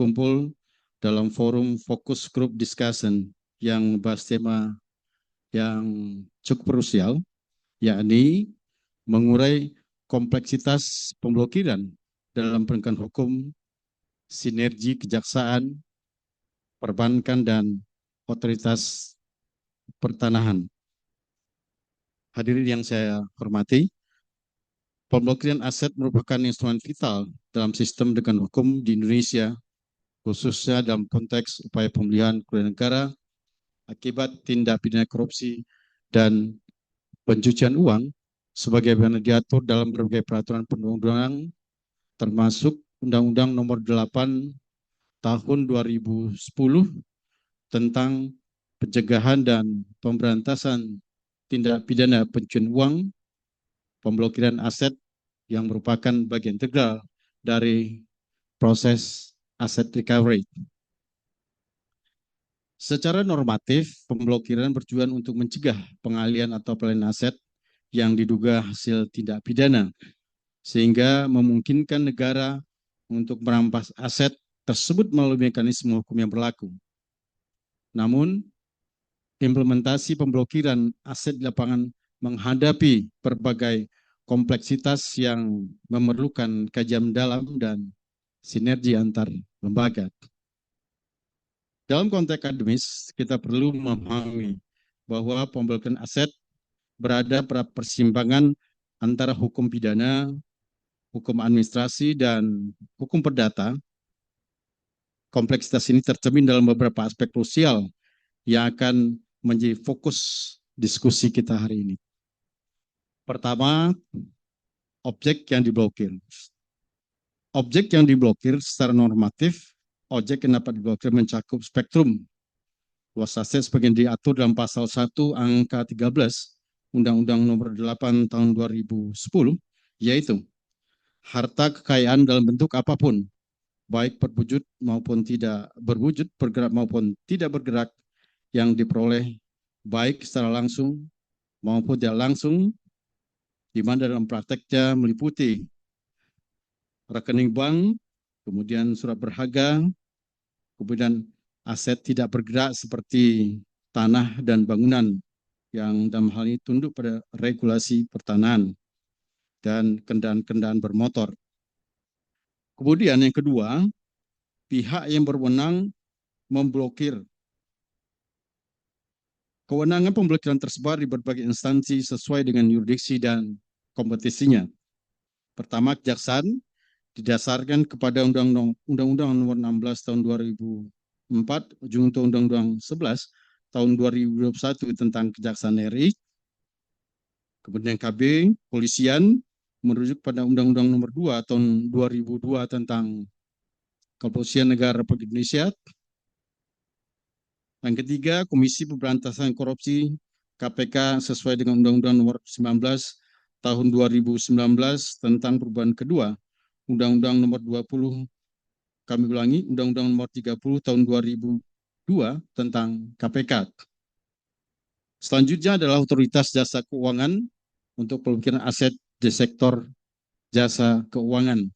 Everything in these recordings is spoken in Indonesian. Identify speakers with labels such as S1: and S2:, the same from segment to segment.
S1: kumpul dalam forum focus group discussion yang membahas tema yang cukup krusial, yakni mengurai kompleksitas pemblokiran dalam penegakan hukum, sinergi kejaksaan, perbankan, dan otoritas pertanahan. Hadirin yang saya hormati, pemblokiran aset merupakan instrumen vital dalam sistem penegakan hukum di Indonesia, khususnya dalam konteks upaya pemulihan kerugian negara akibat tindak pidana korupsi dan pencucian uang sebagaimana diatur dalam berbagai peraturan perundang-undangan termasuk Undang-Undang Nomor 8 Tahun 2010 tentang pencegahan dan pemberantasan tindak pidana pencucian uang, pemblokiran aset yang merupakan bagian integral dari proses aset recovery. Secara normatif, pemblokiran bertujuan untuk mencegah pengalihan atau pelarian aset yang diduga hasil tindak pidana, sehingga memungkinkan negara untuk merampas aset tersebut melalui mekanisme hukum yang berlaku. Namun, implementasi pemblokiran aset di lapangan menghadapi berbagai kompleksitas yang memerlukan kajian mendalam dan sinergi antar lembaga. Dalam konteks akademis, kita perlu memahami bahwa pemblokiran aset berada pada persimpangan antara hukum pidana, hukum administrasi, dan hukum perdata. Kompleksitas ini tercermin dalam beberapa aspek krusial yang akan menjadi fokus diskusi kita hari ini. Pertama, objek yang diblokir. Objek yang diblokir secara normatif, objek yang dapat diblokir mencakup spektrum luas aset sebagian diatur dalam pasal 1 angka 13 Undang-Undang Nomor 8 Tahun 2010, yaitu harta kekayaan dalam bentuk apapun, baik berwujud maupun tidak berwujud, bergerak maupun tidak bergerak, yang diperoleh baik secara langsung maupun tidak langsung, di mana dalam prakteknya meliputi rekening bank, kemudian surat berharga, kemudian aset tidak bergerak seperti tanah dan bangunan yang dalam hal ini tunduk pada regulasi pertanahan dan kendaraan-kendaraan bermotor. Kemudian yang kedua, pihak yang berwenang memblokir. Kewenangan pemblokiran tersebar di berbagai instansi sesuai dengan yurisdiksi dan kompetisinya. Pertama, kejaksaan didasarkan kepada Undang-Undang Nomor 16 Tahun 2004, junto Undang-Undang 11 Tahun 2021 tentang Kejaksaan RI. Kemudian KB, Polisian, merujuk pada Undang-Undang Nomor 2 Tahun 2002 tentang Kepolisian Negara Republik Indonesia. Yang ketiga, Komisi Pemberantasan Korupsi KPK sesuai dengan Undang-Undang Nomor 19 Tahun 2019 tentang perubahan kedua Undang-Undang Nomor 20, kami ulangi, Undang-Undang Nomor 30 Tahun 2002 tentang KPK. Selanjutnya adalah Otoritas Jasa Keuangan untuk pemblokiran aset di sektor jasa keuangan.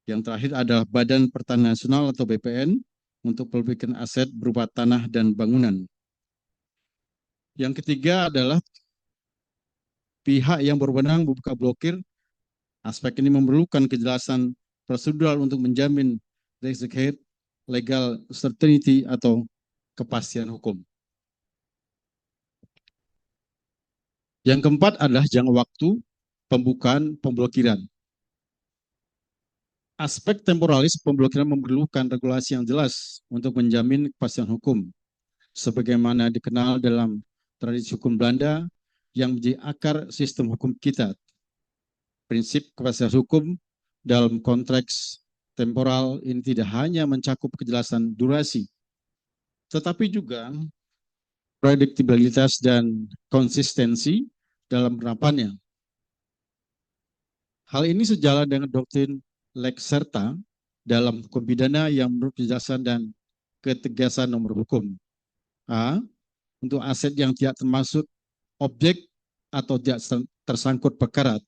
S1: Yang terakhir adalah Badan Pertanahan Nasional atau BPN untuk pemblokiran aset berupa tanah dan bangunan. Yang ketiga adalah pihak yang berwenang membuka blokir. Aspek ini memerlukan kejelasan prosedural untuk menjamin legal certainty atau kepastian hukum. Yang keempat adalah jangka waktu pembukaan pemblokiran. Aspek temporalis pemblokiran memerlukan regulasi yang jelas untuk menjamin kepastian hukum, sebagaimana dikenal dalam tradisi hukum Belanda yang menjadi akar sistem hukum kita. Prinsip kepastian hukum dalam konteks temporal ini tidak hanya mencakup kejelasan durasi, tetapi juga prediktibilitas dan konsistensi dalam penerapannya. Hal ini sejalan dengan doktrin lex serta dalam hukum pidana yang menurut kejelasan dan ketegasan nomor hukum. A. Untuk aset yang tidak termasuk objek atau tidak tersangkut perkara.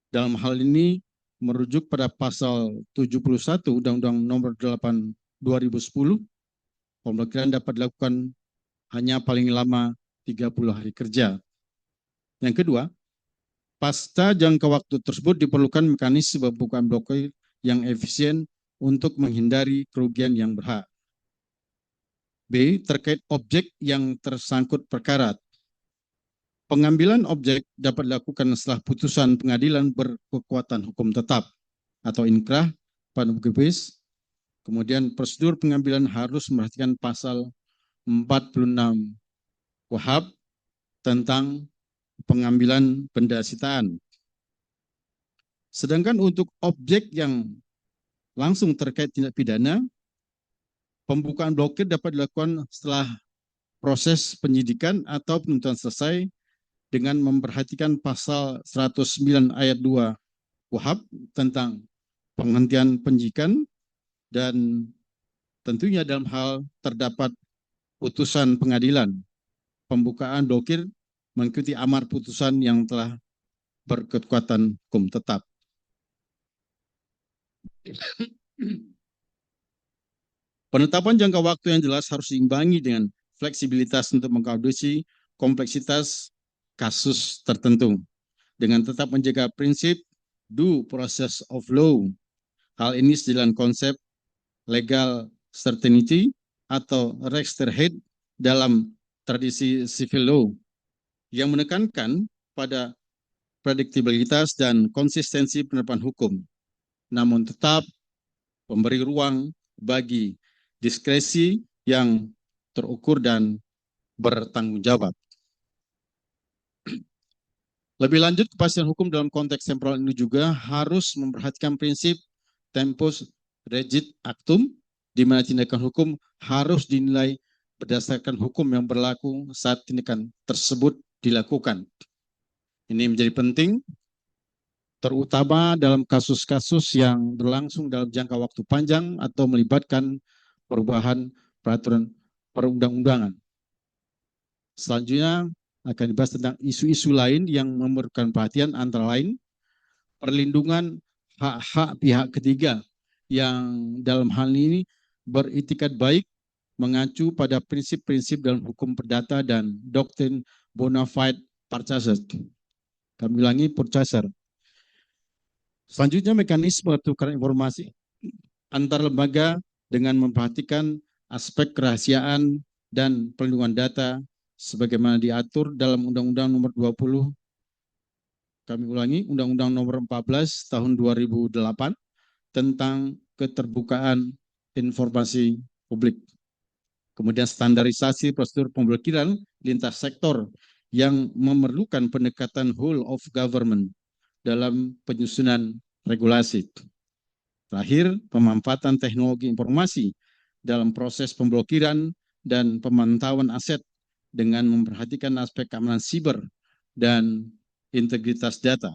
S1: Dalam hal ini merujuk pada pasal 71 Undang-Undang Nomor 8 2010, pemblokiran dapat dilakukan hanya paling lama 30 hari kerja. Yang kedua, pasca jangka waktu tersebut diperlukan mekanisme pembukaan blokir yang efisien untuk menghindari kerugian yang berhak. B. Terkait objek yang tersangkut perkara. Pengambilan objek dapat dilakukan setelah putusan pengadilan berkekuatan hukum tetap atau inkrah pada BGPS. Kemudian prosedur pengambilan harus memperhatikan pasal 46 KUHP tentang pengambilan benda sitaan. Sedangkan untuk objek yang langsung terkait tindak pidana, pembukaan blokir dapat dilakukan setelah proses penyidikan atau penuntutan selesai dengan memperhatikan pasal 109 ayat 2 KUHP tentang penghentian penyidikan, dan tentunya dalam hal terdapat putusan pengadilan, pembukaan blokir mengikuti amar putusan yang telah berkekuatan hukum tetap. Penetapan jangka waktu yang jelas harus diimbangi dengan fleksibilitas untuk mengakomodir kompleksitas kasus tertentu, dengan tetap menjaga prinsip due process of law. Hal ini sejalan konsep legal certainty atau Rechtssicherheit dalam tradisi civil law yang menekankan pada prediktabilitas dan konsistensi penerapan hukum, namun tetap memberi ruang bagi diskresi yang terukur dan bertanggung jawab. Lebih lanjut, kepastian hukum dalam konteks temporal ini juga harus memperhatikan prinsip tempus regit actum, di mana tindakan hukum harus dinilai berdasarkan hukum yang berlaku saat tindakan tersebut dilakukan. Ini menjadi penting, terutama dalam kasus-kasus yang berlangsung dalam jangka waktu panjang atau melibatkan perubahan peraturan perundang-undangan. Selanjutnya akan dibahas tentang isu-isu lain yang memerlukan perhatian, antara lain perlindungan hak-hak pihak ketiga yang dalam hal ini beritikat baik, mengacu pada prinsip-prinsip dalam hukum perdata dan doktrin bona fide purchaser. Kami ulangi, purchaser. Selanjutnya, mekanisme pertukaran informasi antar lembaga dengan memperhatikan aspek kerahasiaan dan perlindungan data sebagaimana diatur dalam Undang-Undang Nomor 20, kami ulangi, Undang-Undang Nomor 14 Tahun 2008 tentang keterbukaan informasi publik. Kemudian standarisasi prosedur pemblokiran lintas sektor yang memerlukan pendekatan whole of government dalam penyusunan regulasi. Terakhir, pemanfaatan teknologi informasi dalam proses pemblokiran dan pemantauan aset dengan memperhatikan aspek keamanan siber dan integritas data.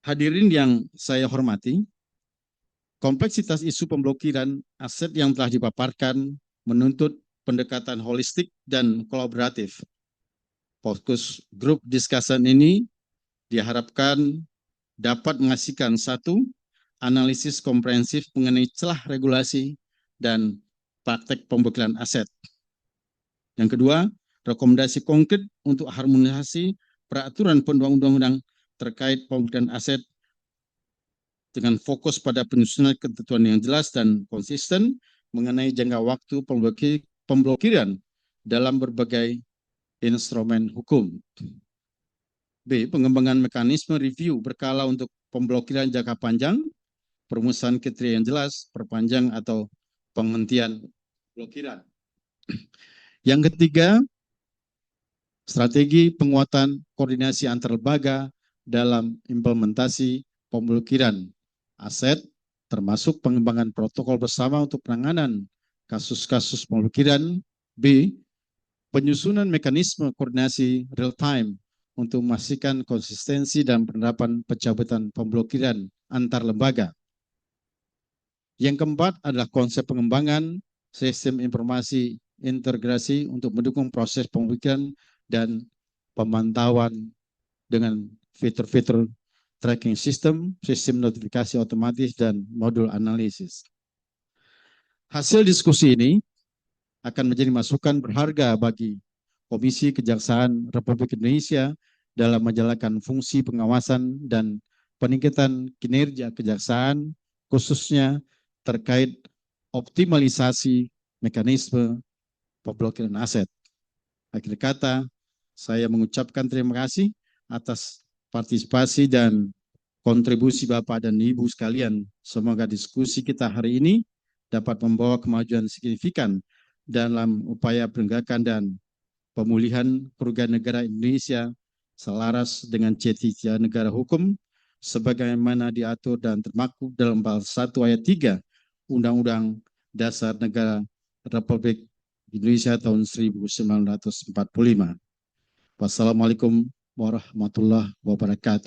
S1: Hadirin yang saya hormati, kompleksitas isu pemblokiran aset yang telah dipaparkan menuntut pendekatan holistik dan kolaboratif. Fokus grup discussion ini diharapkan dapat menghasilkan satu, analisis komprehensif mengenai celah regulasi dan praktek pemblokiran aset. Yang kedua, rekomendasi konkret untuk harmonisasi peraturan perundang-undang terkait pemblokiran aset dengan fokus pada penyusunan ketentuan yang jelas dan konsisten mengenai jangka waktu pemblokiran dalam berbagai instrumen hukum. B. Pengembangan mekanisme review berkala untuk pemblokiran jangka panjang, perumusan kriteria yang jelas, perpanjang atau penghentian blokiran. Yang ketiga, strategi penguatan koordinasi antar lembaga dalam implementasi pemblokiran aset, termasuk pengembangan protokol bersama untuk penanganan kasus-kasus pemblokiran. B. Penyusunan mekanisme koordinasi real time untuk memastikan konsistensi dan penerapan pencabutan pemblokiran antar lembaga. Yang keempat adalah konsep pengembangan sistem informasi integrasi untuk mendukung proses pemblokiran dan pemantauan dengan fitur-fitur tracking system, sistem notifikasi otomatis, dan modul analisis. Hasil diskusi ini akan menjadi masukan berharga bagi Komisi Kejaksaan Republik Indonesia dalam menjalankan fungsi pengawasan dan peningkatan kinerja kejaksaan, khususnya terkait optimalisasi mekanisme pemblokiran aset. Akhir kata, saya mengucapkan terima kasih atas partisipasi dan kontribusi Bapak dan Ibu sekalian. Semoga diskusi kita hari ini dapat membawa kemajuan signifikan dalam upaya penegakan dan pemulihan kerugian negara Indonesia selaras dengan cita-cita negara hukum sebagaimana diatur dan termaktub dalam pasal 1 ayat 3 Undang-Undang Dasar Negara Republik Indonesia tahun 1945. Wassalamualaikum warahmatullahi wabarakatuh.